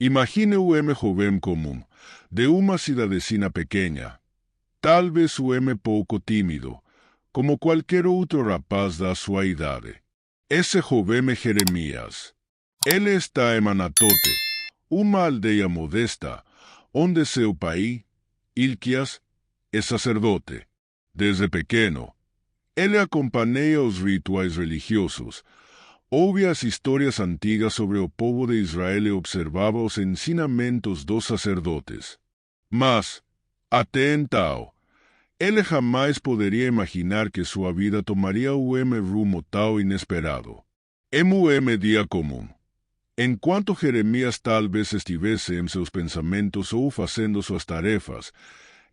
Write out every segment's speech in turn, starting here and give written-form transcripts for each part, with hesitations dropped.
Imagine um jovem comum, de uma cidadecina pequena, talvez pouco tímido, como qualquer outro rapaz da sua idade. Esse jovem é Jeremias. Ele está em Anatote, uma aldeia modesta, onde seu pai, Ilquias, é sacerdote. Desde pequeno, ele acompanha os rituais religiosos, ouve as histórias antigas sobre o povo de Israel e observava os ensinamentos dos sacerdotes. Mas, até então, ele jamais poderia imaginar que sua vida tomaria rumo tão inesperado. Dia comum. Enquanto Jeremias talvez estivesse em seus pensamentos ou fazendo suas tarefas,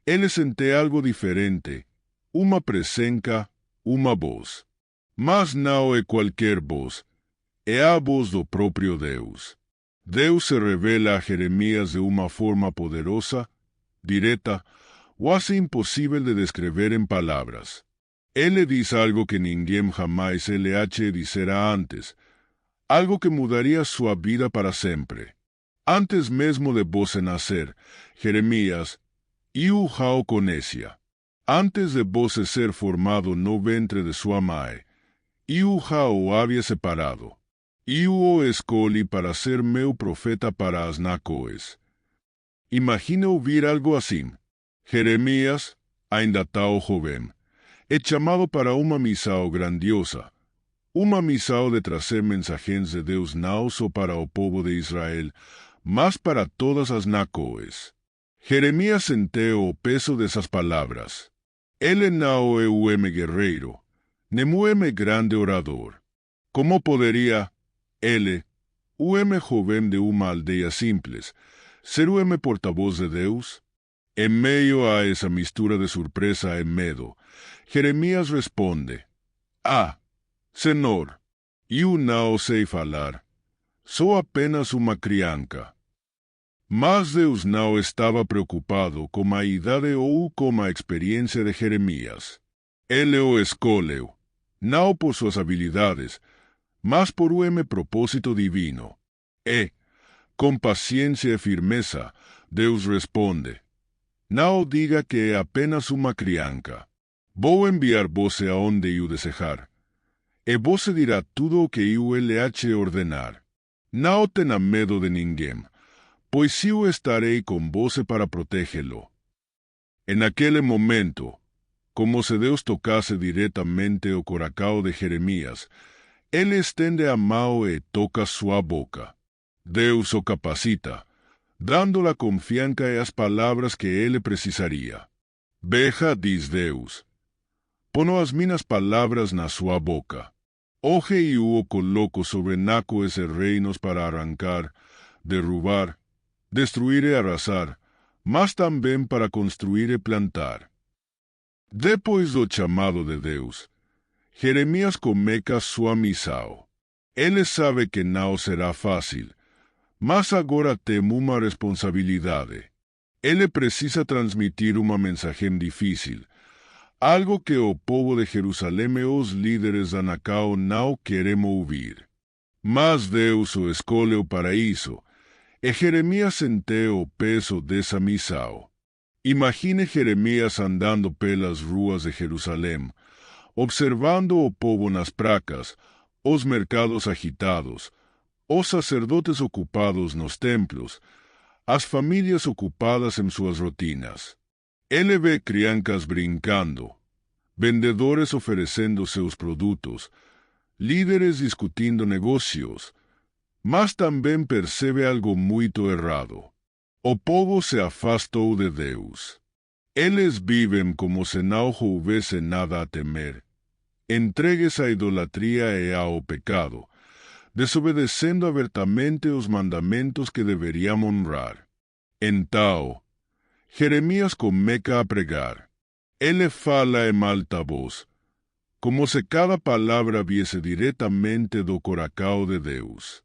ele sentia algo diferente, uma presença, uma voz. Mas não é qualquer voz, é a voz do próprio Deus. Deus se revela a Jeremias de uma forma poderosa, direta, quase impossível de descrever em palavras. Ele diz algo que ninguém jamais dissera antes, algo que mudaria sua vida para sempre. Antes mesmo de você nascer, Jeremias, eu já o conhecia. Antes de você ser formado no ventre de sua mãe, eu já o havia separado. Eu o escolhi para ser meu profeta para as nações. Imagine ouvir algo assim. Jeremias, ainda tão jovem, é chamado para uma missão grandiosa. Uma missão de trazer mensagens de Deus não só para o povo de Israel, mas para todas as nações. Jeremias sentiu o peso dessas palavras. Ele não é guerreiro, nem grande orador. Como poderia ele, jovem de uma aldeia simples, ser porta-voz de Deus? Em meio a essa mistura de surpresa e medo, Jeremias responde: Senhor, eu não sei falar, sou apenas uma criança. Mas Deus não estava preocupado com a idade ou com a experiência de Jeremias. Ele o escolheu, não por suas habilidades, mas por propósito divino. E, com paciência e firmeza, Deus responde: não diga que é apenas uma criança. Vou enviar você aonde eu desejar. E você dirá tudo o que eu lhe ordenar. Não tenha medo de ninguém, pois eu estarei com você para protegê-lo. En aquele momento, como se Deus tocasse diretamente o coração de Jeremias, ele estende a mão e toca sua boca. Deus o capacita, dando-lhe a confiança e as palavras que ele precisaria. Veja, diz Deus, pono as minhas palavras na sua boca. Hoje eu o coloco sobre nações e reinos para arrancar, derrubar, destruir e arrasar, mas também para construir e plantar. Depois do chamado de Deus, Jeremias começa sua missão. Ele sabe que não será fácil, mas agora tem uma responsabilidade. Ele precisa transmitir uma mensagem difícil, algo que o povo de Jerusalém e os líderes da nação não querem ouvir. Mas Deus o escolheu para isso, e Jeremias sentiu o peso dessa missão. Imagine Jeremias andando pelas ruas de Jerusalém, observando o povo nas praças, os mercados agitados, os sacerdotes ocupados nos templos, as famílias ocupadas em suas rotinas. Ele vê crianças brincando, vendedores oferecendo seus produtos, líderes discutindo negócios, mas também percebe algo muito errado. O povo se afastou de Deus. Eles vivem como se não houvesse nada a temer, entregues à idolatria e ao pecado, desobedecendo abertamente os mandamentos que deveriam honrar. Então, Jeremias começa a pregar. Ele fala em alta voz, como se cada palavra viesse diretamente do coração de Deus.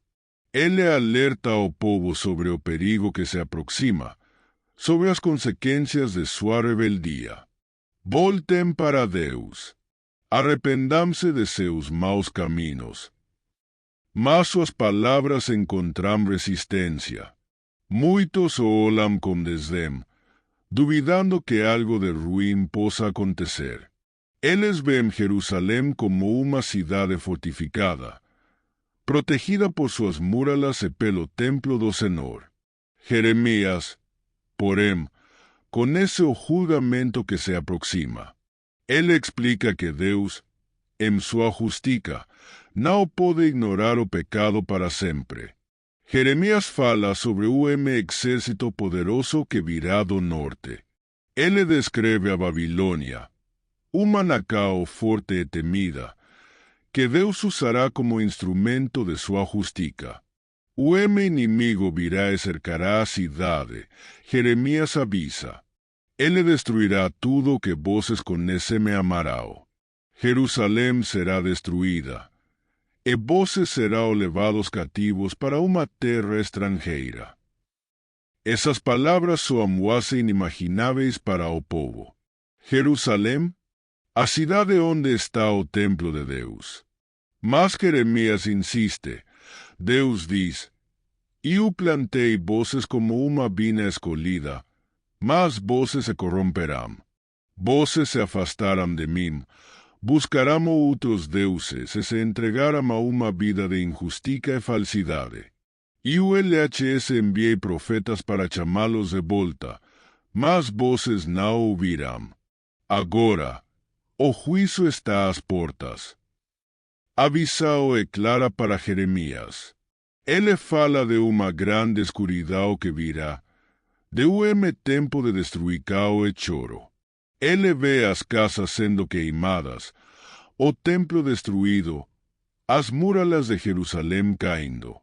Ele alerta ao povo sobre o perigo que se aproxima, sobre as consequências de sua rebeldia. Voltem para Deus. Arrependam-se de seus maus caminhos. Mas suas palavras encontram resistência. Muitos o olam com desdém, duvidando que algo de ruim possa acontecer. Eles veem Jerusalém como uma cidade fortificada, protegida por suas muralhas e pelo templo do Senhor. Jeremias, porém, conhece o julgamento que se aproxima. Ele explica que Deus, em sua justiça, não pode ignorar o pecado para sempre. Jeremias fala sobre o exército poderoso que virá do norte. Ele descreve a Babilônia, uma nação forte e temida, que Deus usará como instrumento de sua justiça. O inimigo virá e cercará a cidade. Jeremias avisa. Ele destruirá tudo que voses conhecem e amarão. Jerusalém será destruída, e voses serão levados cativos para uma terra estrangeira. Essas palavras soam quase inimagináveis para o povo. Jerusalém, a cidade onde está o templo de Deus. Mas Jeremias insiste. Deus diz: Eu plantei voses como uma vina escolhida, mas voses se corromperão. Voses se afastarão de mim, buscarão outros deuses e se entregarão a uma vida de injustiça e falsidade. Eu LHS enviei profetas para chamá-los de volta, mas voses não ouvirão. Agora, o juízo está às portas. A visão é clara para Jeremias. Ele fala de uma grande escuridão que virá, de tempo de destruição e choro. Ele vê as casas sendo queimadas, o templo destruído, as muralhas de Jerusalém caindo.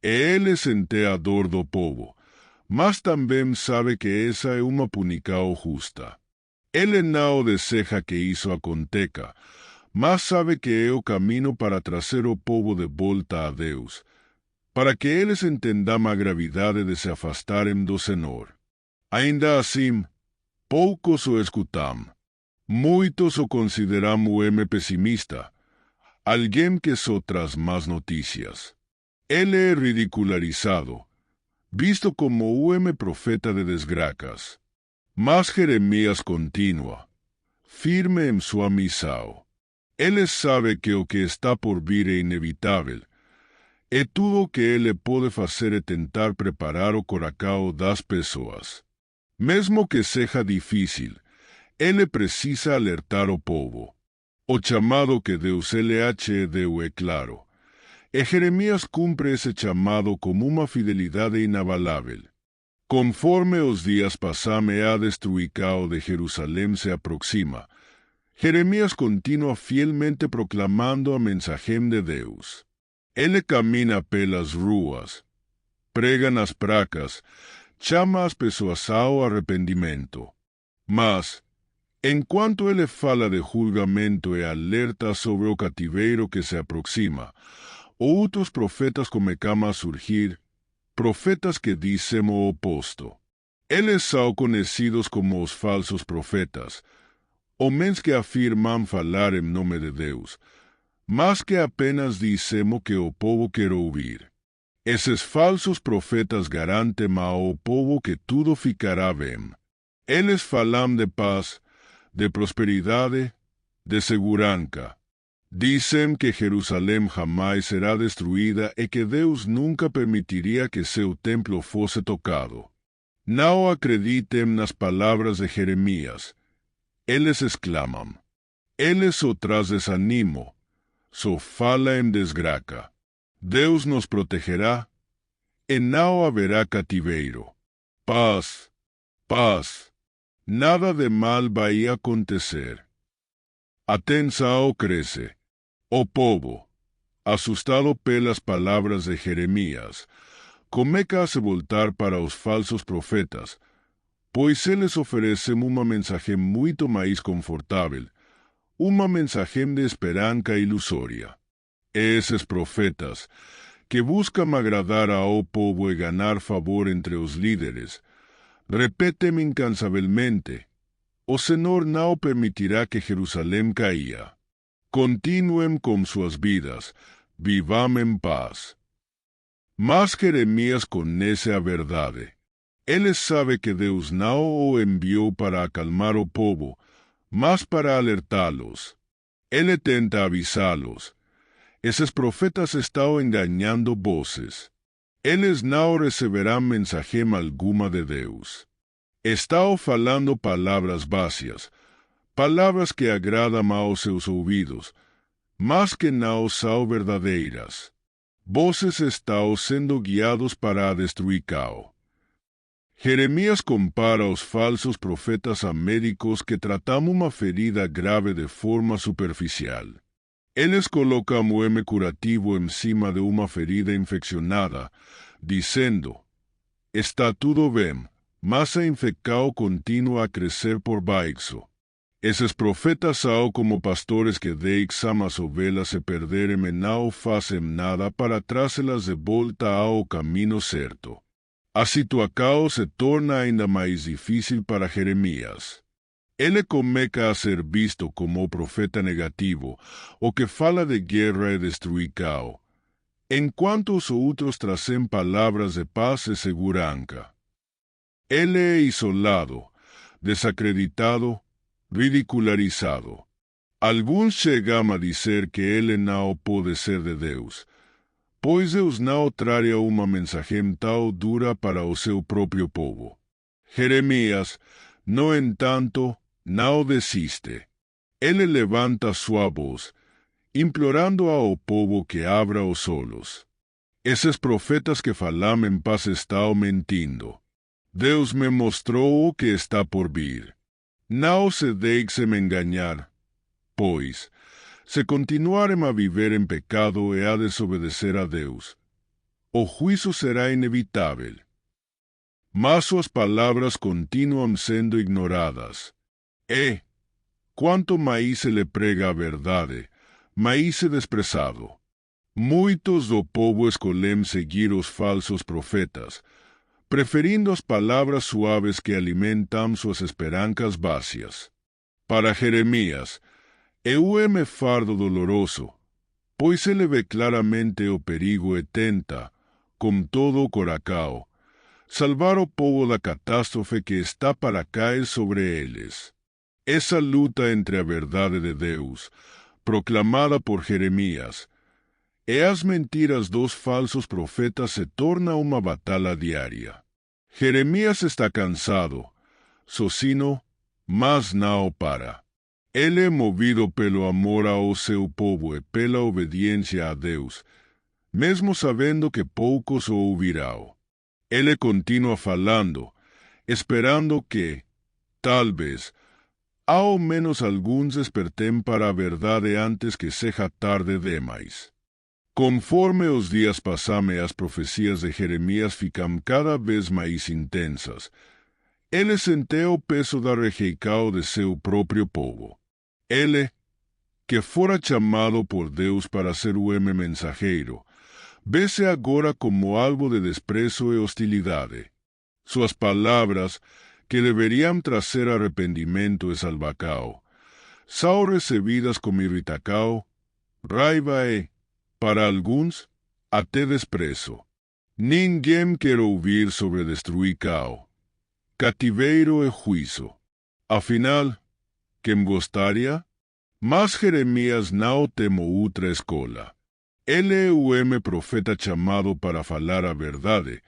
E ele sente a dor do povo, mas também sabe que essa é uma punição justa. Ele não deseja que isso aconteça, mas sabe que é o caminho para trazer o povo de volta a Deus, para que eles entendam a gravidade de se afastarem do Senhor. Ainda assim, poucos o escutam. Muitos o consideram pessimista, alguém que só traz más notícias. Ele é ridicularizado, visto como profeta de desgraças. Mas Jeremias continua, firme em sua missão. Ele sabe que o que está por vir é inevitável, e tudo o que ele pode fazer é tentar preparar o coração das pessoas. Mesmo que seja difícil, ele precisa alertar o povo. O chamado que Deus LH deu é claro, e Jeremias cumpre esse chamado com uma fidelidade inabalável. Conforme os dias passam e a destruição de Jerusalém se aproxima, Jeremias continua fielmente proclamando a mensagem de Deus. Ele camina pelas ruas, prega nas praças, chama as pessoas ao arrependimento. Mas, enquanto ele fala de julgamento e alerta sobre o cativeiro que se aproxima, outros profetas começam a surgir, profetas que dizem o oposto. Eles são conhecidos como os falsos profetas, homens que afirmam falar em nome de Deus, mas que apenas dizem o que o povo quer ouvir. Esses falsos profetas garantem ao povo que tudo ficará bem. Eles falam de paz, de prosperidade, de segurança. Dizem que Jerusalém jamais será destruída e que Deus nunca permitiria que seu templo fosse tocado. Não acreditem nas palavras de Jeremias. Eles exclamam. Ele só traz desânimo, só fala em desgraça. Deus nos protegerá e não haverá cativeiro. Paz, paz. Nada de mal vai acontecer. A tensão cresce. O povo, assustado pelas palavras de Jeremias, começa a se voltar para os falsos profetas, pois eles oferecem uma mensagem muito mais confortável, uma mensagem de esperança ilusória. Esses profetas, que buscam agradar ao povo e ganhar favor entre os líderes, repetem incansavelmente: o Senhor não permitirá que Jerusalém caia. Continuem com suas vidas, vivam em paz. Mas Jeremias conhece a verdade. Ele sabe que Deus não o enviou para acalmar o povo, mas para alertá-los. Ele tenta avisá-los. Esses profetas estão enganando voces. Eles não receberão mensagem alguma de Deus. Estão falando palavras vazas, palavras que agradam aos seus ouvidos, mas que não são verdadeiras. Voces estão sendo guiados para destruir Cao. Jeremias compara os falsos profetas a médicos que tratam uma ferida grave de forma superficial. Eles colocam o M curativo em cima de uma ferida infeccionada, dizendo: está tudo bem, mas a infecção continua a crescer por baixo. Esses profetas são como pastores que deixam as ovelhas se perderem e não fazem nada para trazê-las de volta ao caminho certo. A situação se torna ainda mais difícil para Jeremias. Ele começa a ser visto como o profeta negativo, o que fala de guerra e destruição, enquanto os outros trazem palavras de paz e segurança. Ele é isolado, desacreditado, ridicularizado. Alguns chegam a dizer que ele não pode ser de Deus, pois Deus não traria uma mensagem tão dura para o seu próprio povo. Jeremias, no entanto, não desiste. Ele levanta sua voz, implorando ao povo que abra os olhos. Esses profetas que falam em paz estão mentindo. Deus me mostrou o que está por vir. Não se deixem enganar, pois, se continuarem a viver em pecado e a desobedecer a Deus, o juízo será inevitável. Mas suas palavras continuam sendo ignoradas. E, quanto mais se lhe prega a verdade, mais é desprezado. Muitos do povo escolhem seguir os falsos profetas, preferindo as palavras suaves que alimentam suas esperanças vazas. Para Jeremias, é um fardo doloroso, pois ele vê claramente o perigo e tenta, com todo o coração, salvar o povo da catástrofe que está para cair sobre eles. Essa luta entre a verdade de Deus, proclamada por Jeremias, e as mentiras dos falsos profetas se torna uma batalha diária. Jeremias está cansado, sozinho, mas não para. Ele é movido pelo amor ao seu povo e pela obediência a Deus, mesmo sabendo que poucos o ouvirão. Ele continua falando, esperando que, talvez, ao menos alguns despertem para a verdade antes que seja tarde demais. Conforme os dias passam e as profecias de Jeremias ficam cada vez mais intensas, ele sente o peso da rejeição de seu próprio povo. Ele, que fora chamado por Deus para ser o mensageiro, vê-se agora como algo de desprezo e hostilidade. Suas palavras, que deveriam trazer arrependimento e salvação, são recebidas com irritação, raiva e, para alguns, até desprezo. Ninguém quer ouvir sobre destruição, cativeiro e juízo. Afinal, quem gostaria? Mas Jeremias não tem outra escola. Ele é o profeta chamado para falar a verdade,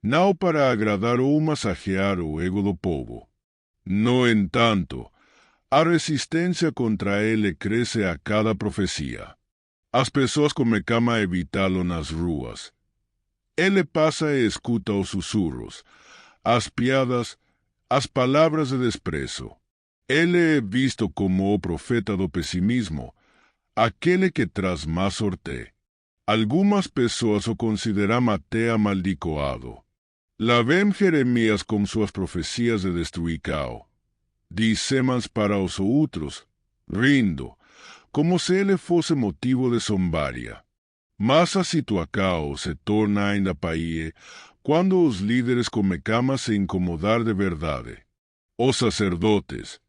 não para agradar ou massagear o ego do povo. No entanto, a resistência contra ele cresce a cada profecia. As pessoas começam a evitá-lo nas ruas. Ele passa e escuta os sussurros, as piadas, as palavras de desprezo. Ele é visto como o profeta do pessimismo, aquele que traz má sorte. Algumas pessoas o consideram até amaldiçoado. Lá vem Jeremias com suas profecias de destruição. Dizemos para os outros, rindo, como se ele fosse motivo de zombaria. Mas a situação se torna ainda pior quando os líderes começam a se incomodar de verdade. Os sacerdotes,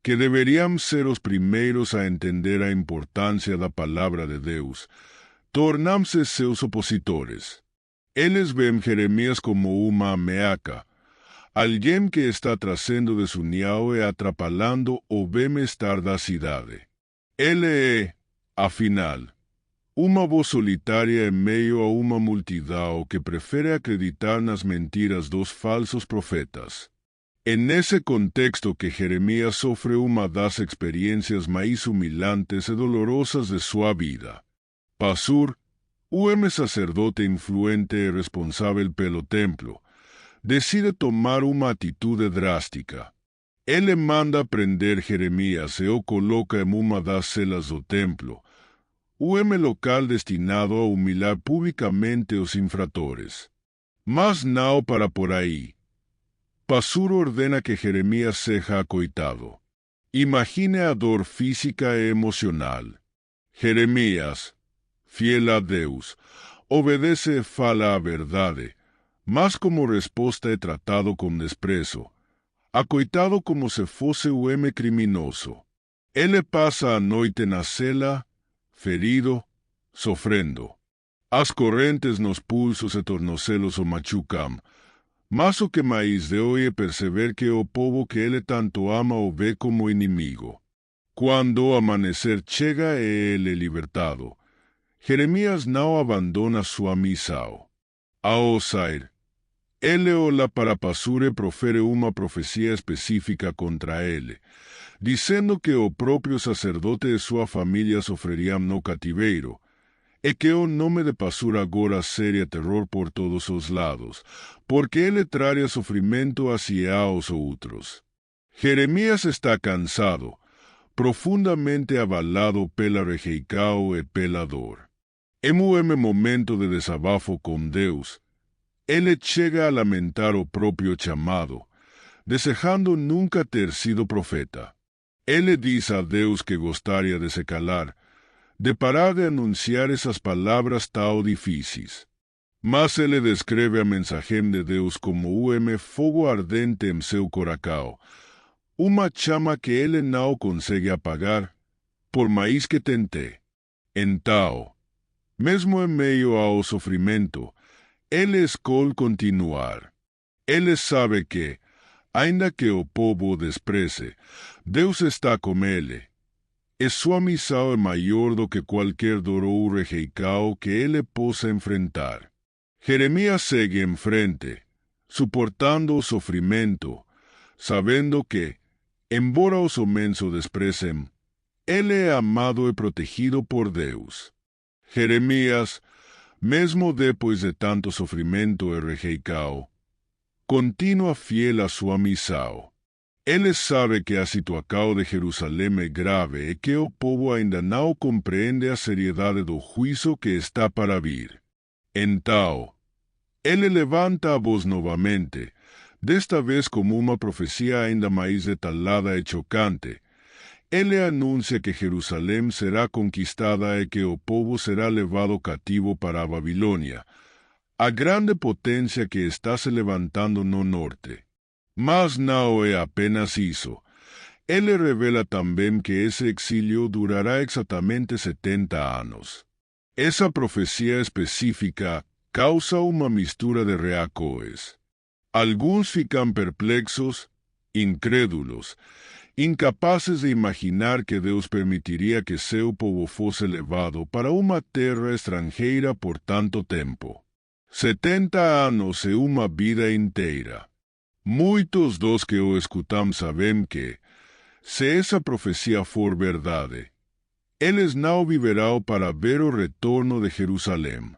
que deveriam ser os primeiros a entender a importância da palavra de Deus, tornam-se seus opositores. Eles veem Jeremias como uma ameaça, Alguém que está trazendo de su niau e atrapalhando o bem-estar da cidade. Ele é, afinal, uma voz solitária em meio a uma multidão que prefere acreditar nas mentiras dos falsos profetas. É nesse contexto que Jeremias sofre uma das experiências mais humilhantes e dolorosas de sua vida. Pashur, o sacerdote influente e responsável pelo templo, decide tomar uma atitude drástica. Ele manda prender Jeremias e o coloca em uma das celas do templo, o local destinado a humilhar publicamente os infratores. Mas não para por aí. Pashur ordena que Jeremias seja acoitado. Imagine a dor física e emocional. Jeremias, fiel a Deus, obedece e fala a verdade, mas como resposta é tratado com desprezo, acoitado como se fosse o criminoso. Ele passa a noite na cela, ferido, sofrendo. As correntes nos pulsos e tornozelos o machucam, mas o que mais dói é perceber que o povo que ele tanto ama o vê como inimigo. Quando o amanhecer chega e ele é libertado, Jeremias não abandona sua missão. Ao sair, ele olha para Pashur e profere uma profecia específica contra ele, dizendo que o próprio sacerdote e sua família sofreriam no cativeiro, e que o nome de Pashur agora seria terror por todos os lados, porque ele traria sofrimento hacia os outros. Jeremias está cansado, profundamente abalado pela rejeição e pela dor. Em um momento de desabafo com Deus, ele chega a lamentar o próprio chamado, desejando nunca ter sido profeta. Ele diz a Deus que gostaria de se calar, de parar de anunciar essas palavras tão difíceis. Mas ele descreve a mensagem de Deus como fogo ardente em seu coração, uma chama que ele não consegue apagar, por mais que tente. Então, mesmo em meio ao sofrimento, ele escolhe continuar. Ele sabe que, ainda que o povo o despreze, Deus está com ele. E sua missão é maior do que qualquer dor ou rejeição que ele possa enfrentar. Jeremias segue em frente, suportando o sofrimento, sabendo que, embora os homens o desprezem, ele é amado e protegido por Deus. Jeremias, mesmo depois de tanto sofrimento e rejeição, continua fiel a sua missão. Ele sabe que a situação de Jerusalém é grave e que o povo ainda não compreende a seriedade do juízo que está para vir. Então, ele levanta a voz novamente, desta vez como uma profecia ainda mais detalhada e chocante. Ele anuncia que Jerusalém será conquistada e que o povo será levado cativo para a Babilônia, a grande potência que está se levantando no norte. Mas não é apenas isso. Ele revela também que esse exílio durará exatamente 70 anos. Essa profecia específica causa uma mistura de reações. Alguns ficam perplexos, incrédulos, incapazes de imaginar que Deus permitiria que seu povo fosse levado para uma terra estrangeira por tanto tempo. 70 anos é uma vida inteira. Muitos dos que o escutam sabem que, se essa profecia for verdade, eles não viverão para ver o retorno de Jerusalém.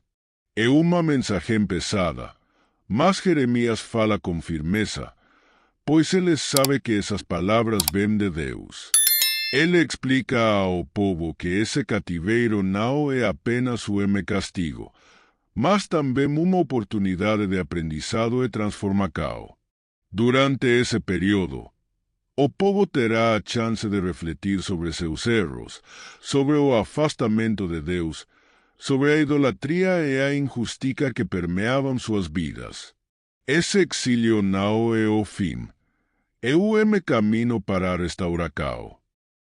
É uma mensagem pesada, mas Jeremias fala com firmeza, pois ele sabe que essas palavras vêm de Deus. Ele explica ao povo que esse cativeiro não é apenas um castigo, mas também uma oportunidade de aprendizado e transformação. Durante esse período, o povo terá a chance de refletir sobre seus erros, sobre o afastamento de Deus, sobre a idolatria e a injustiça que permeavam suas vidas. Esse exílio não é o fim, é o caminho para a restauração.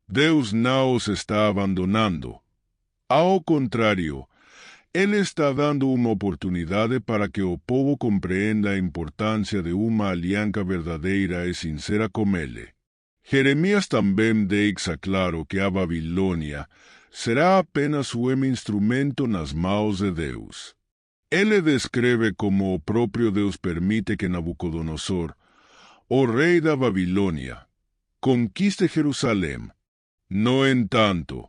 Deus não os está abandonando. Ao contrário, Ele está dando uma oportunidade para que o povo compreenda a importância de uma aliança verdadeira e sincera com ele. Jeremias também deixa claro que a Babilônia será apenas um instrumento nas mãos de Deus. Ele descreve como o próprio Deus permite que Nabucodonosor, o rei da Babilônia, conquiste Jerusalém. No entanto,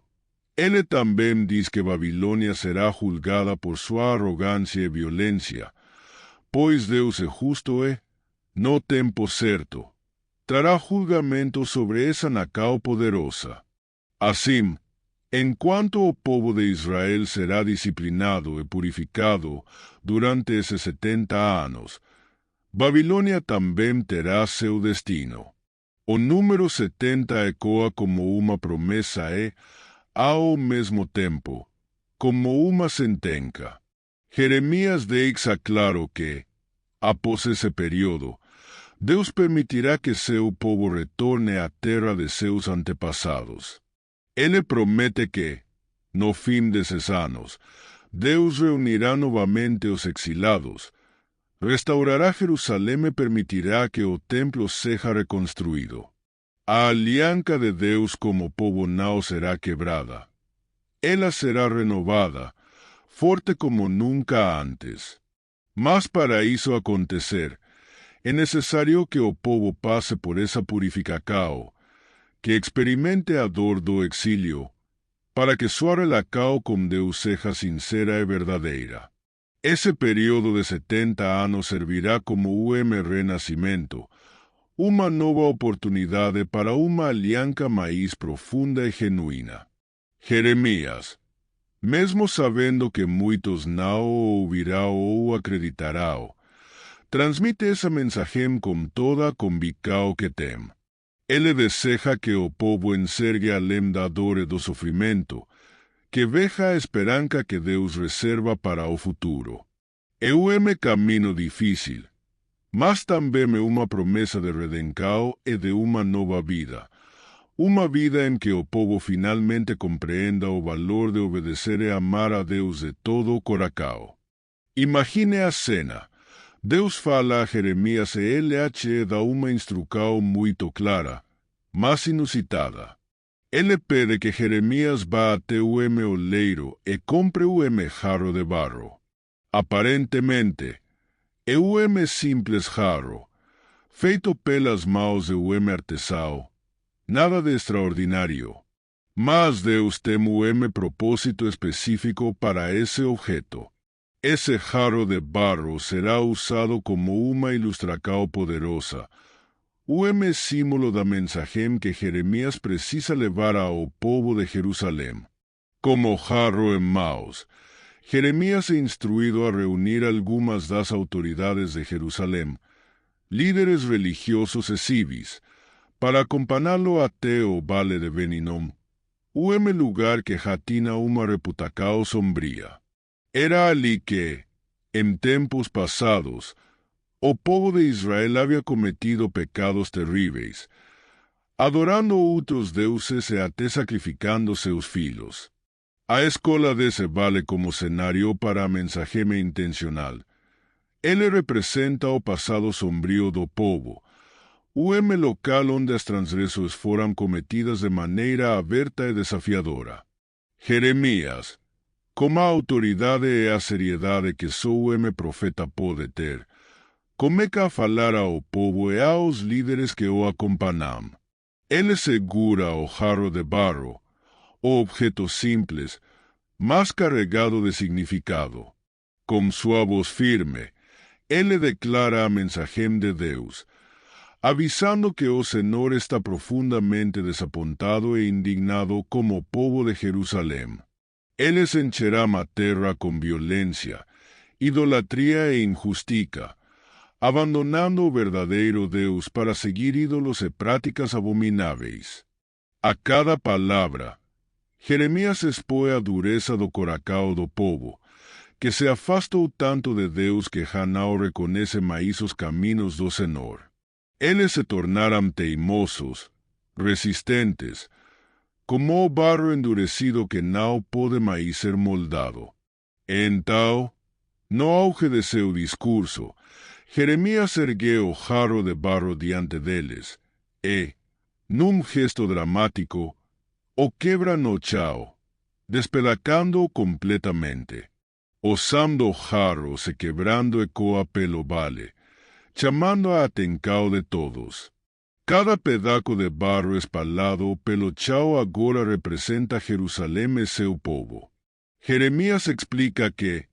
ele também diz que Babilônia será julgada por sua arrogância e violência, pois Deus é justo e, no tempo certo, trará julgamento sobre essa nação poderosa. Assim, enquanto o povo de Israel será disciplinado e purificado durante esses 70 anos, Babilônia também terá seu destino. O número 70 ecoa como uma promessa e, ao mesmo tempo, como uma sentença. Jeremias deixa claro que, após esse período, Deus permitirá que seu povo retorne à terra de seus antepassados. Ele promete que, no fim desses anos, Deus reunirá novamente os exilados, restaurará Jerusalém e permitirá que o templo seja reconstruído. A aliança de Deus como povo não será quebrada. Ela será renovada, forte como nunca antes. Mas para isso acontecer, é necessário que o povo passe por essa purificação, que experimente a dor do exílio, para que sua relação com Deus seja sincera e verdadeira. Esse período de 70 anos servirá como um renascimento, uma nova oportunidade para uma aliança mais profunda e genuína. Jeremias, mesmo sabendo que muitos não o ouvirão ou acreditarão, transmite essa mensagem com toda a convicção que tem. Ele deseja que o povo enxergue além da dor e do sofrimento, que veja a esperança que Deus reserva para o futuro. É um caminho difícil, mas também é uma promessa de redenção e de uma nova vida. Uma vida em que o povo finalmente compreenda o valor de obedecer e amar a Deus de todo o coração. Imagine a cena. Deus fala a Jeremias e ele dá uma instrução muito clara, mas inusitada. Ele pede que Jeremias vá até o oleiro e compre o jarro de barro. Aparentemente, é um simples jarro, feito pelas mãos de artesão, nada de extraordinário. Mas Deus tem propósito específico para esse objeto. Esse jarro de barro será usado como uma ilustração poderosa, símbolo da mensagem que Jeremias precisa levar ao povo de Jerusalém. Como jarro em mãos, Jeremias é instruído a reunir algumas das autoridades de Jerusalém, líderes religiosos e civis, para acompanhá-lo até o Vale de Ben-Hinnom, lugar que já tinha uma reputação sombria. Era ali que, em tempos passados, o povo de Israel havia cometido pecados terríveis, adorando outros deuses e até sacrificando seus filhos. A escola desse vale como cenário para a mensagem intencional. Ele representa o passado sombrio do povo, local onde as transgressões foram cometidas de maneira aberta e desafiadora. Jeremias, com a autoridade e a seriedade que só profeta pode ter, começa a falar ao povo e aos líderes que o acompanham. Ele segura o jarro de barro, o objeto simples, mas carregado de significado. Com sua voz firme, ele declara a mensagem de Deus, avisando que o Senhor está profundamente desapontado e indignado como o povo de Jerusalém. Ele encherá a terra com violência, idolatria e injustiça, abandonando o verdadeiro Deus para seguir ídolos e práticas abomináveis. A cada palavra, Jeremias expõe a dureza do coração do povo, que se afastou tanto de Deus que já não reconhece mais os caminhos do Senhor. Eles se tornaram teimosos, resistentes, como o barro endurecido que não pode mais ser moldado. Então, no auge de seu discurso, Jeremías ergueu o jarro de barro diante deles, e, num gesto dramático, o quebra no chão, despedacando-o completamente. O sam do jarro se quebrando ecoa pelo vale, chamando a atenção de todos. Cada pedaço de barro espalhado pelo chão agora representa Jerusalém e seu povo. Jeremías explica que,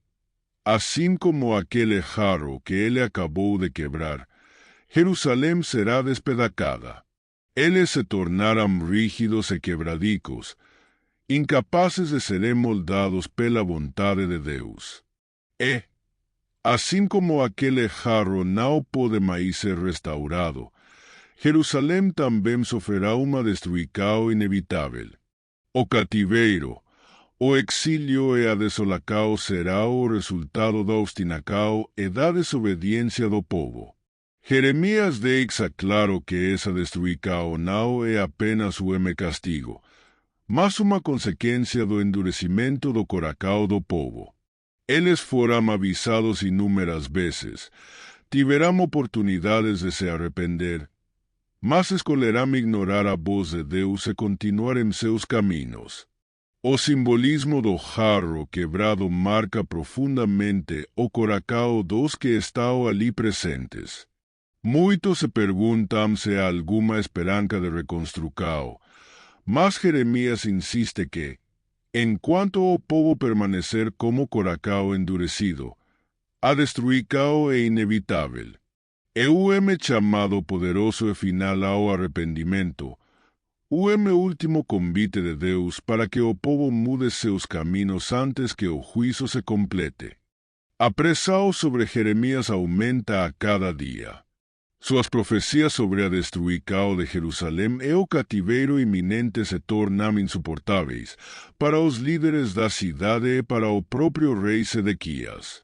assim como aquele jarro que ele acabou de quebrar, Jerusalém será despedacada. Eles se tornarão rígidos e quebradicos, incapazes de serem moldados pela vontade de Deus. E, assim como aquele jarro não pode mais ser restaurado, Jerusalém também sofrerá uma destruição inevitável. O cativeiro, o exílio e a desolação será o resultado da obstinação e da desobediência do povo. Jeremías deixa claro que essa destruição não é apenas um castigo, mas uma consequência do endurecimento do coração do povo. Eles foram avisados inúmeras vezes, tiveram oportunidades de se arrepender, mas escolherão ignorar a voz de Deus e continuar em seus caminhos. O simbolismo do jarro quebrado marca profundamente o coração dos que estão ali presentes. Muitos se perguntam se há alguma esperança de reconstrução, mas Jeremías insiste que, enquanto o povo permanecer como coração endurecido, a destruição é inevitável. E o chamado poderoso e final ao arrependimento, o último convite de Deus para que o povo mude seus caminhos antes que o juízo se complete. A pressão sobre Jeremías aumenta a cada dia. Suas profecias sobre a destruição de Jerusalém e o cativeiro iminente se tornam insuportáveis para os líderes da cidade e para o próprio rei Sedequias.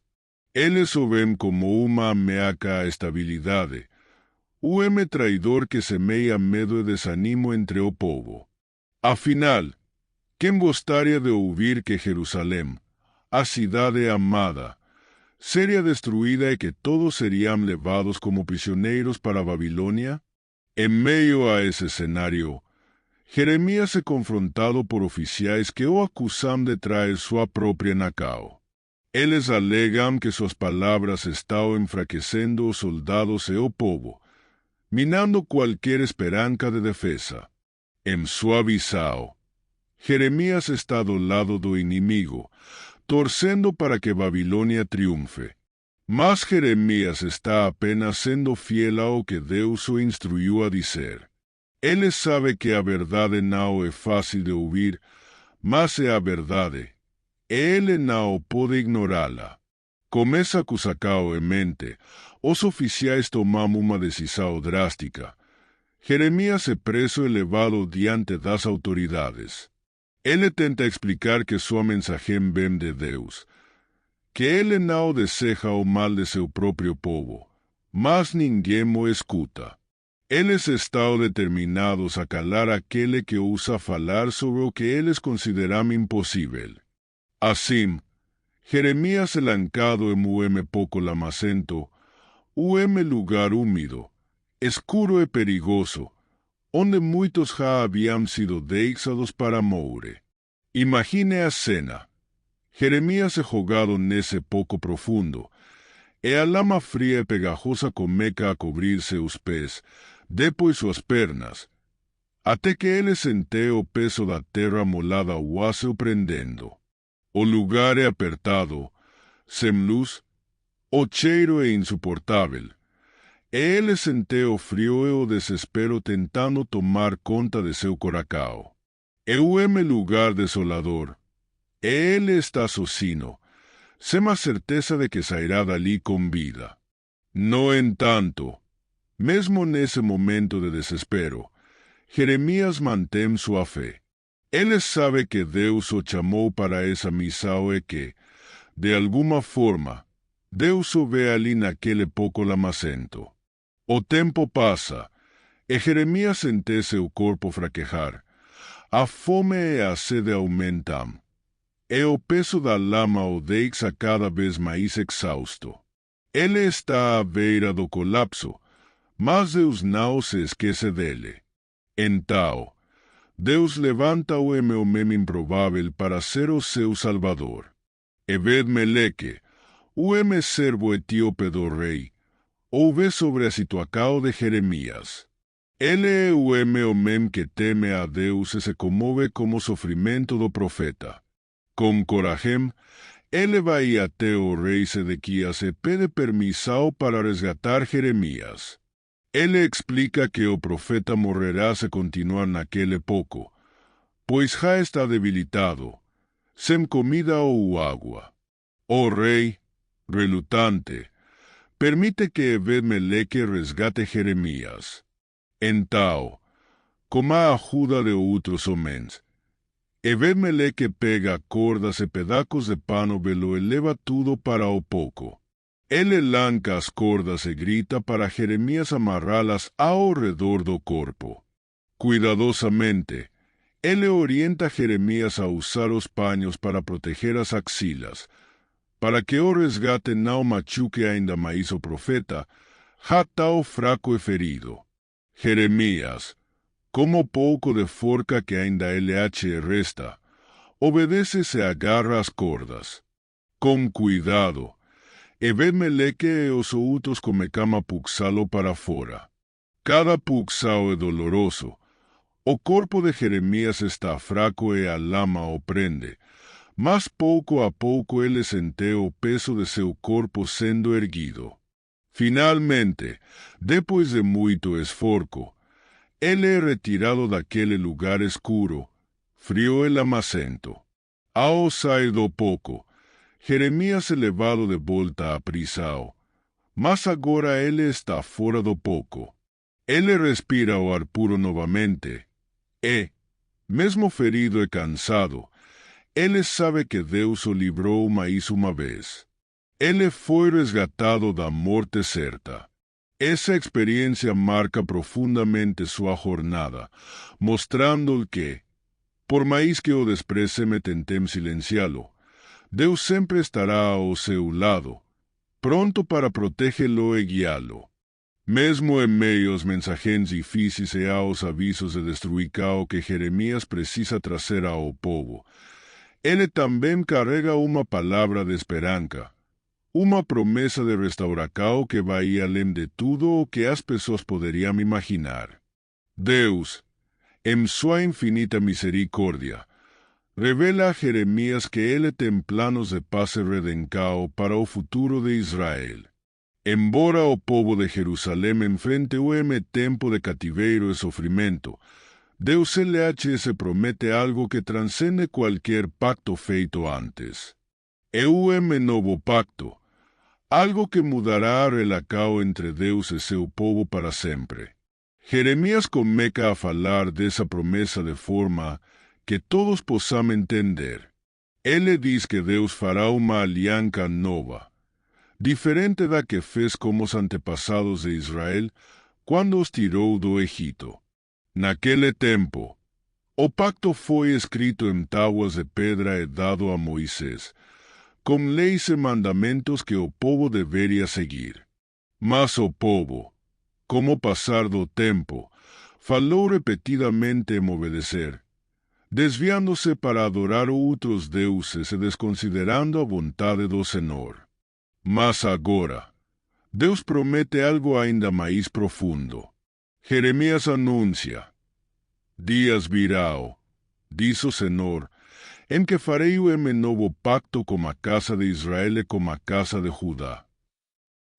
Eles o veem como uma ameaça à estabilidade, o traidor que semeia medo e desânimo entre o povo. Afinal, quem gostaria de ouvir que Jerusalém, a cidade amada, seria destruída e que todos seriam levados como prisioneiros para Babilônia? Em meio a esse cenário, Jeremías é confrontado por oficiais que o acusam de trair sua própria nação. Eles alegam que suas palavras estão enfraquecendo os soldados e o povo, minando qualquer esperança de defesa. Em sua visão, Jeremías está do lado do inimigo, torcendo para que Babilônia triunfe. Mas Jeremías está apenas sendo fiel ao que Deus o instruiu a dizer. Ele sabe que a verdade não é fácil de ouvir, mas é a verdade. Ele não pode ignorá-la. Com essa acusação em mente, os oficiais tomam uma decisão drástica. Jeremías é preso e levado diante das autoridades. Ele tenta explicar que sua mensagem vem de Deus, que ele não deseja o mal de seu próprio povo, mas ninguém o escuta. Eles estão determinados a calar aquele que ousa falar sobre o que eles consideram impossível. Assim, Jeremías é lancado em um pouco lamacento, lugar úmido, escuro e perigoso, onde muitos já haviam sido deixados para morrer. Imagine a cena. Jeremías é jogado nesse poco profundo, e a lama fria e pegajosa começa a cobrir seus pés, depois suas pernas, até que ele sente o peso da terra molada o seu prendendo. O lugar é apertado, sem luz, o cheiro é insuportável, e ele sente o frio e o desespero tentando tomar conta de seu coração. É lugar desolador, e ele está sozinho, sem a certeza de que sairá dali com vida. No entanto, mesmo nesse momento de desespero, Jeremías mantém sua fé. Ele sabe que Deus o chamou para essa missão e que, de alguma forma, Deus o vê ali naquele pouco lamacento. O tempo passa, e Jeremías sente seu corpo fraquejar. A fome e a sede aumentam. e o peso da lama o deixa cada vez mais exausto. Ele está à beira do colapso, mas Deus não se esquece dele. Então, Deus levanta o homem improvável para ser o seu salvador. Ebed-Meleque, o servo etíope do rei, ouve sobre a situação de Jeremias. Ele é o homem que teme a Deus e se comove com o sofrimento do profeta. Com coragem, ele vai até o rei Sedequias e pede permissão para resgatar Jeremias. Ele explica que o profeta morrerá se continuar naquele pouco, pois já está debilitado, sem comida ou água. O rei, relutante, permite que Ebed-Meleque resgate Jeremias. Então, com a ajuda de outros homens, Ebed-Meleque pega cordas e pedaços de pano e lo eleva tudo para o pouco. Ele lança as cordas e grita para Jeremias amarrá-las ao redor do corpo. Cuidadosamente, ele orienta a Jeremias a usar os paños para proteger as axilas, para que o resgate não machuque ainda mais o profeta, já tão fraco e ferido. Jeremias, como pouco de forca que ainda ele ache resta, obedece e se agarra às cordas. Com cuidado, Ebed-Meleque e os outros começam a puxá-lo para fora. Cada puxão é doloroso. O corpo de Jeremias está fraco e a lama o prende, mas pouco a pouco ele sente o peso de seu corpo sendo erguido. Finalmente, depois de muito esforço, ele é retirado daquele lugar escuro, frio e lamacento. Ao sair do pouco, Jeremias é levado de volta à prisão, mas agora ele está fora do pouco. Ele respira o ar puro novamente e, mesmo ferido e cansado, ele sabe que Deus o livrou mais uma vez. Ele foi resgatado da morte certa. Essa experiência marca profundamente sua jornada, mostrando-lhe que, por mais que o despreze e tentem silenciá-lo, Deus sempre estará ao seu lado, pronto para protegê-lo e guiá-lo. Mesmo em meio aos mensagens difíceis e aos avisos de destruição que Jeremias precisa trazer ao povo, ele também carrega uma palavra de esperança, uma promessa de restauração que vai além de tudo o que as pessoas poderiam imaginar. Deus, em sua infinita misericórdia, revela a Jeremias que ele tem planos de paz e redenção para o futuro de Israel. Embora o povo de Jerusalém enfrente o tempo de cativeiro e sofrimento, Deus se promete algo que transcende qualquer pacto feito antes. É o novo pacto, algo que mudará a relação entre Deus e seu povo para sempre. Jeremias começa a falar dessa promessa de forma que todos possam entender. Ele diz que Deus fará uma aliança nova, diferente da que fez com os antepassados de Israel quando os tirou do Egito. Naquele tempo, o pacto foi escrito em tábuas de pedra e dado a Moisés, com leis e mandamentos que o povo deveria seguir. Mas o povo, com o passar do tempo, falou repetidamente em obedecer, desviando-se para adorar outros deuses e desconsiderando a vontade do Senhor. Mas agora, Deus promete algo ainda mais profundo. Jeremias anuncia: dias virão, diz o Senhor, em que farei um novo pacto com a casa de Israel e com a casa de Judá.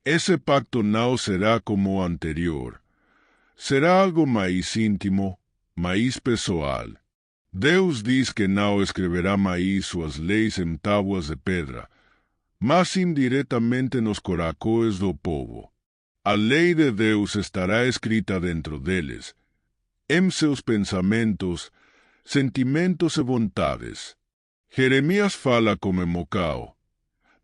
Esse pacto não será como o anterior. Será algo mais íntimo, mais pessoal. Deus diz que não escreverá mais suas leis em tábuas de pedra, mas indiretamente nos corações do povo. A lei de Deus estará escrita dentro deles, em seus pensamentos, sentimentos e vontades. Jeremias fala como emoção,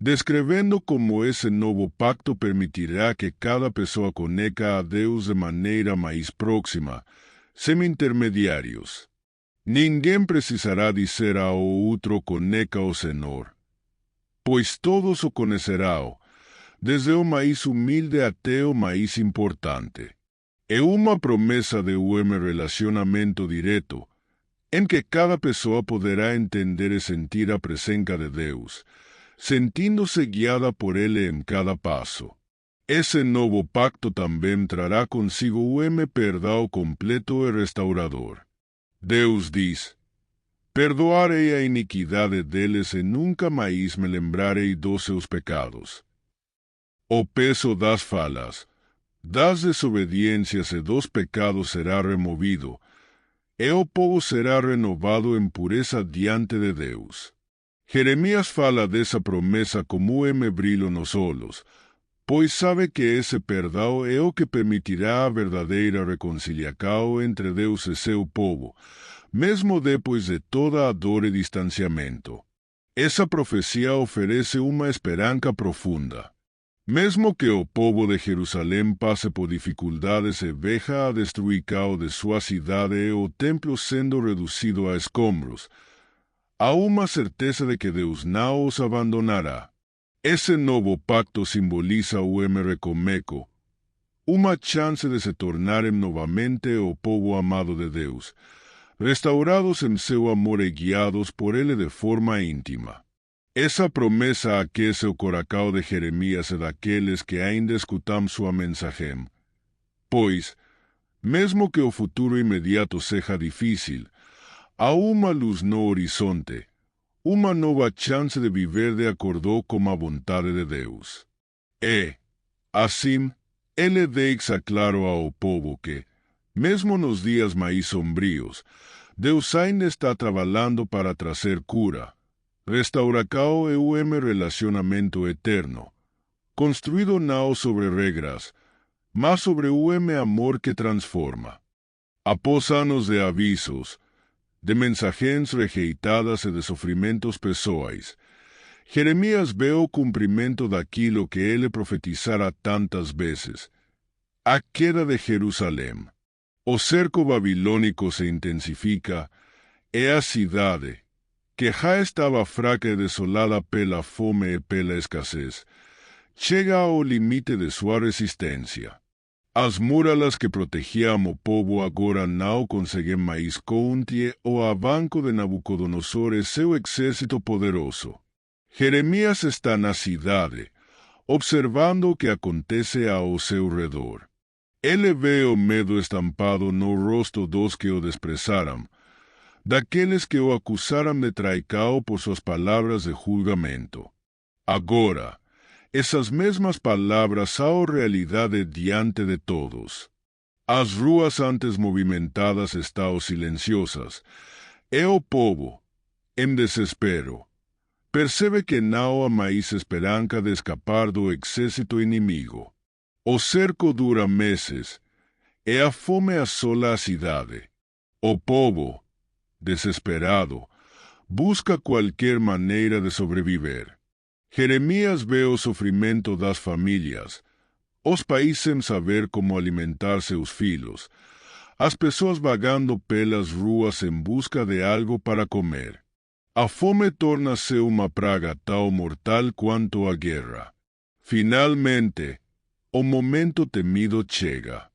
descrevendo como esse novo pacto permitirá que cada pessoa conecte a Deus de maneira mais próxima, sem intermediários. Ninguém precisará dizer ao outro coneca o Senhor, pois todos o conhecerão, desde o mais humilde até o mais importante. É uma promessa de um relacionamento direto, em que cada pessoa poderá entender e sentir a presença de Deus, sentindo-se guiada por Ele em cada passo. Esse novo pacto também trará consigo o perdão completo e restaurador. Deus diz: perdoarei a iniquidade deles e nunca mais me lembrarei dos seus pecados. O peso das falas, das desobediências e dos pecados será removido, e o povo será renovado em pureza diante de Deus. Jeremias fala dessa promessa como brilho nos olhos, pois sabe que esse perdão é o que permitirá a verdadeira reconciliação entre Deus e seu povo, mesmo depois de toda a dor e distanciamento. Essa profecia oferece uma esperança profunda. Mesmo que o povo de Jerusalém passe por dificuldades e veja a destruição de sua cidade e o templo sendo reduzido a escombros, há uma certeza de que Deus não os abandonará. Esse novo pacto simboliza o recomeço, uma chance de se tornarem novamente o povo amado de Deus, restaurados em seu amor e guiados por Ele de forma íntima. Essa promessa aquece o coração de Jeremias e daqueles que ainda escutam sua mensagem. Pois, mesmo que o futuro imediato seja difícil, há uma luz no horizonte, uma nova chance de viver de acordo com a vontade de Deus. E, assim, Ele deixa claro ao povo que, mesmo nos dias mais sombrios, Deus ainda está trabalhando para trazer cura, restauração e relacionamento eterno, construído não sobre regras, mas sobre o amor que transforma. Após anos de avisos, de mensagens rejeitadas e de sofrimentos pessoais, Jeremias vê o cumprimento daquilo que ele profetizara tantas vezes: a queda de Jerusalém. O cerco babilônico se intensifica e a cidade, que já estava fraca e desolada pela fome e pela escassez, chega ao limite de sua resistência. As muralhas que protegiam o povo agora não conseguem mais conter o avanço de Nabucodonosor e seu exército poderoso. Jeremias está na cidade, observando o que acontece ao seu redor. Ele vê o medo estampado no rosto dos que o desprezaram, daqueles que o acusaram de traição por suas palavras de julgamento. Agora, essas mesmas palavras são realidade diante de todos. As ruas antes movimentadas estão silenciosas, e o povo, em desespero, percebe que não há mais esperança de escapar do exército inimigo. O cerco dura meses, e a fome assola a cidade. O povo, desesperado, busca qualquer maneira de sobreviver. Jeremias vê o sofrimento das famílias, os pais sem saber como alimentar seus filhos, as pessoas vagando pelas ruas em busca de algo para comer. A fome torna-se uma praga tão mortal quanto a guerra. Finalmente, o momento temido chega.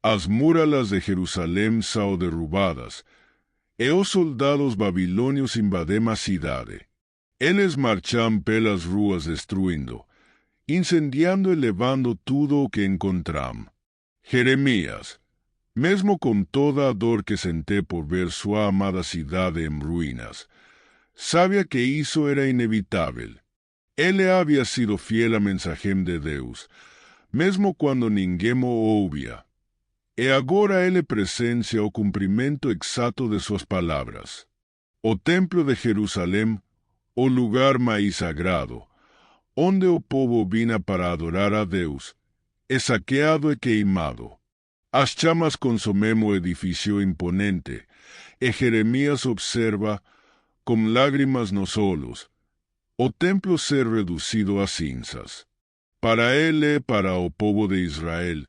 As muralhas de Jerusalém são derrubadas, e os soldados babilônios invadem a cidade. Eles marcham pelas ruas destruindo, incendiando e levando tudo o que encontram. Jeremias, mesmo com toda a dor que sente por ver sua amada cidade em ruínas, sabia que isso era inevitável. Ele havia sido fiel à mensagem de Deus, mesmo quando ninguém o ouvia. E agora ele presencia o cumprimento exato de suas palavras. O templo de Jerusalém, o lugar mais sagrado, onde o povo vinha para adorar a Deus, é saqueado e queimado. As chamas consomem o edifício imponente, e Jeremias observa, com lágrimas nos olhos, o templo ser reduzido a cinzas. Para ele e para o povo de Israel,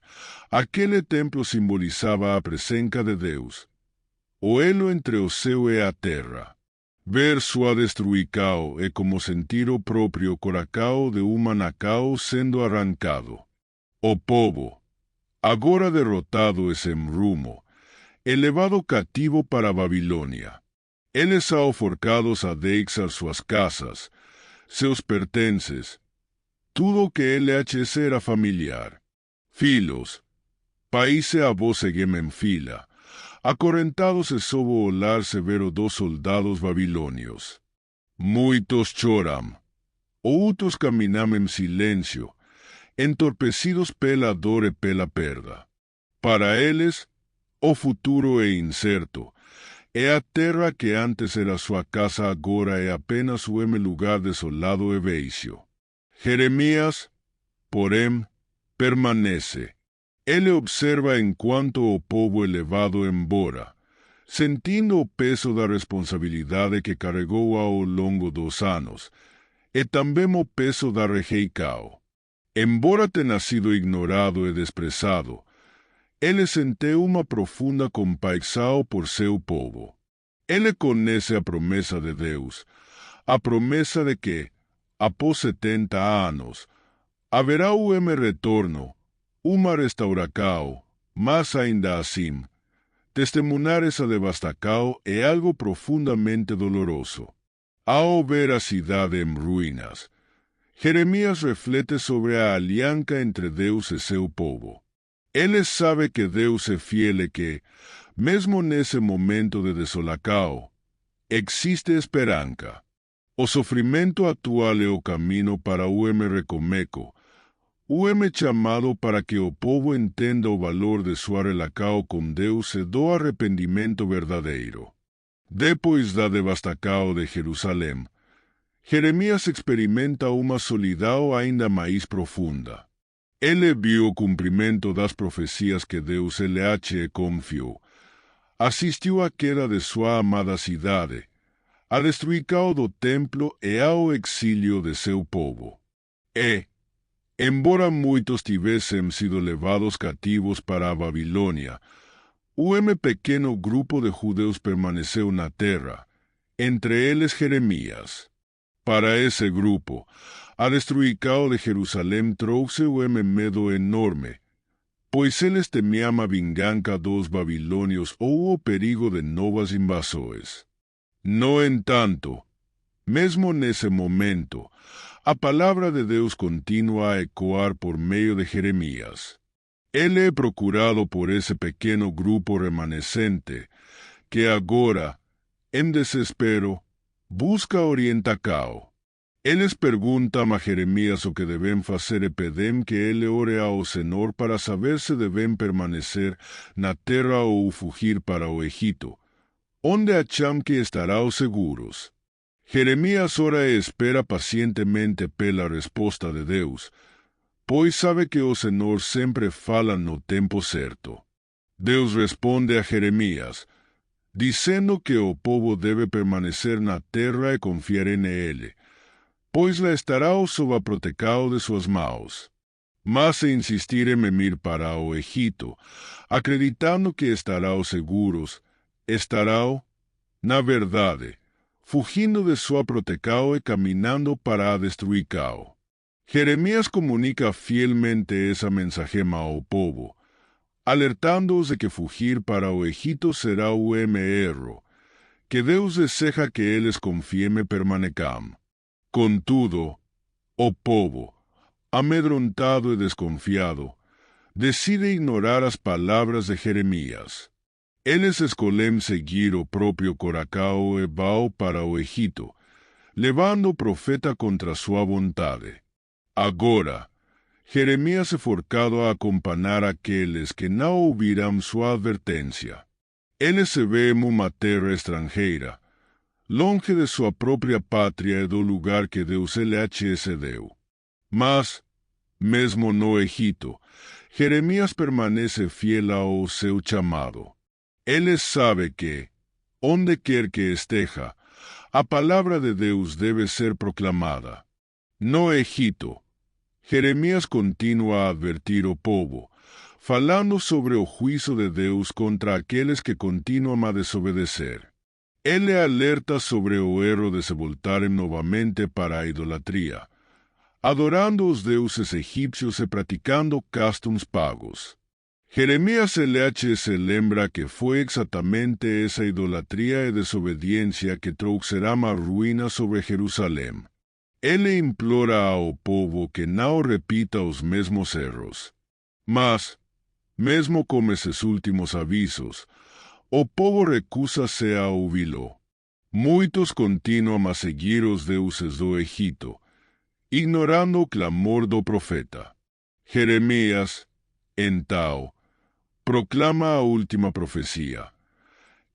aquele templo simbolizava a presença de Deus, o elo entre o céu e a terra. Ver sua destruicao é como sentir o próprio coracao de uma nacao sendo arrancado. O povo, agora derrotado e sem rumo, elevado cativo para Babilônia. Eles há forcados a deixar suas casas, seus pertences, tudo o que ele era familiar. Filhos, país a vos seguem em fila, acorrentados e sob o olhar severo dos soldados babilônios. Muitos choram, outros caminam em silêncio, entorpecidos pela dor e pela perda. Para eles, o futuro é incerto, e a terra que antes era sua casa agora é apenas um lugar desolado e vazio. Jeremias, porém, permanece. Ele observa enquanto o povo é levado embora, sentindo o peso da responsabilidade que carregou ao longo dos anos, e também o peso da rejeição. Embora tenha sido ignorado e desprezado, ele sentiu uma profunda compaixão por seu povo. Ele conhece a promessa de Deus, a promessa de que, após 70 anos, haverá retorno, uma restauração, mas ainda assim, testemunhar essa devastação é algo profundamente doloroso. Ao ver a cidade em ruínas, Jeremias reflete sobre a aliança entre Deus e seu povo. Ele sabe que Deus é fiel e que, mesmo nesse momento de desolação, existe esperança. O sofrimento atual é o caminho para o recomeço, o chamado para que o povo entenda o valor de sua relação com Deus e do arrependimento verdadeiro. Depois da devastação de Jerusalém, Jeremias experimenta uma solidão ainda mais profunda. Ele viu o cumprimento das profecias que Deus lhe confiou. Assistiu à queda de sua amada cidade, à destruição do templo e ao exílio de seu povo. E, embora muitos tivessem sido levados cativos para a Babilônia, pequeno grupo de judeus permaneceu na terra, entre eles Jeremias. Para esse grupo, a destruição de Jerusalém trouxe medo enorme, pois eles temiam a vingança dos babilônios ou o perigo de novas invasões. No entanto, mesmo nesse momento, a palavra de Deus continua a ecoar por meio de Jeremias. Ele é procurado por esse pequeno grupo remanescente, que agora, em desespero, busca orientação. Eles perguntam a Jeremias o que devem fazer e pedem que ele ore ao Senhor para saber se devem permanecer na terra ou fugir para o Egito, onde acham que estarão seguros. Jeremias ora e espera pacientemente pela resposta de Deus, pois sabe que o Senhor sempre fala no tempo certo. Deus responde a Jeremias, dizendo que o povo deve permanecer na terra e confiar nele, pois lá estará sob a proteção de suas mãos. Mas se insistirem em ir para o Egito, acreditando que estarão seguros, estarão, na verdade, fugindo de sua proteção e caminhando para a destruição. Jeremias comunica fielmente essa mensagem ao povo, alertando-os de que fugir para o Egito será o erro, que Deus deseja que eles confiem e permaneçam. Contudo, o povo, amedrontado e desconfiado, decide ignorar as palavras de Jeremias. Eles escolhem seguir o próprio coracao e vão para o Egito, levando o profeta contra sua vontade. Agora, Jeremias é forçado a acompanhar aqueles que não ouvirão sua advertência. Ele se vê em uma terra estrangeira, longe de sua própria pátria e do lugar que Deus lhe cedeu. Mas, mesmo no Egito, Jeremias permanece fiel ao seu chamado. Ele sabe que, onde quer que esteja, a palavra de Deus deve ser proclamada. No Egito, Jeremias continua a advertir o povo, falando sobre o juízo de Deus contra aqueles que continuam a desobedecer. Ele alerta sobre o erro de se voltarem novamente para a idolatria, adorando os deuses egípcios e praticando costumes pagos. Jeremías LH se lembra que foi exatamente essa idolatria e desobediência que trouxeram a ruína sobre Jerusalém. Ele implora ao povo que não repita os mesmos erros. Mas, mesmo com esses últimos avisos, o povo recusa-se a ouvi-lo. Muitos continuam a seguir os deuses do Egito, ignorando o clamor do profeta. Jeremias, então, proclama a última profecia.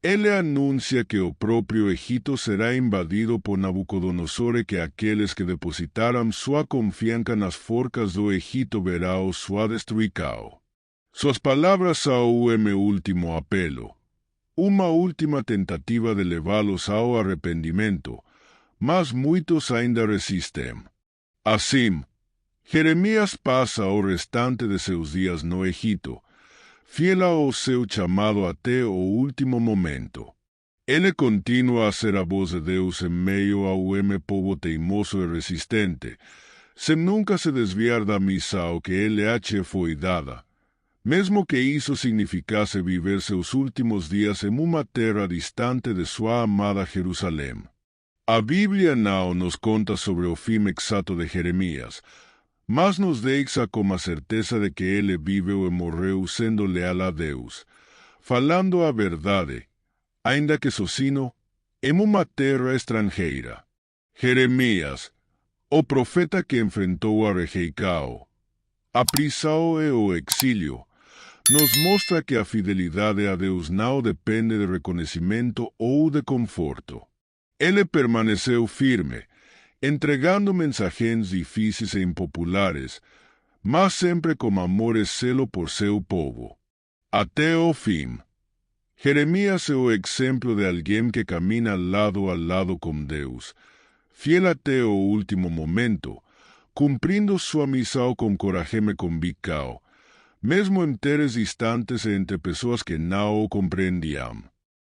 Ele anuncia que o próprio Egito será invadido por Nabucodonosor e que aqueles que depositaram sua confiança nas forcas do Egito verão sua destruição. Suas palavras são o último apelo, uma última tentativa de levá-los ao arrependimento, mas muitos ainda resistem. Assim, Jeremias passa o restante de seus dias no Egito, fiel ao seu chamado até o último momento. Ele continua a ser a voz de Deus em meio ao povo teimoso e resistente, sem nunca se desviar da missão que LH foi dada, mesmo que isso significasse viver seus últimos dias em uma terra distante de sua amada Jerusalém. A Bíblia não nos conta sobre o fim exato de Jeremias, mas nos deixa com a certeza de que ele viveu e morreu sendo leal a Deus, falando a verdade, ainda que sozinho, em uma terra estrangeira. Jeremias, o profeta que enfrentou a rejeição, a prisão e o exílio, nos mostra que a fidelidade a Deus não depende de reconhecimento ou de conforto. Ele permaneceu firme, entregando mensagens difíceis e impopulares, mas sempre com amor e zelo por seu povo. Até o fim. Jeremias é o exemplo de alguém que camina lado a lado com Deus, fiel até o último momento, cumprindo sua missão com coragem e convicção, mesmo em terras distantes e entre pessoas que não o compreendiam.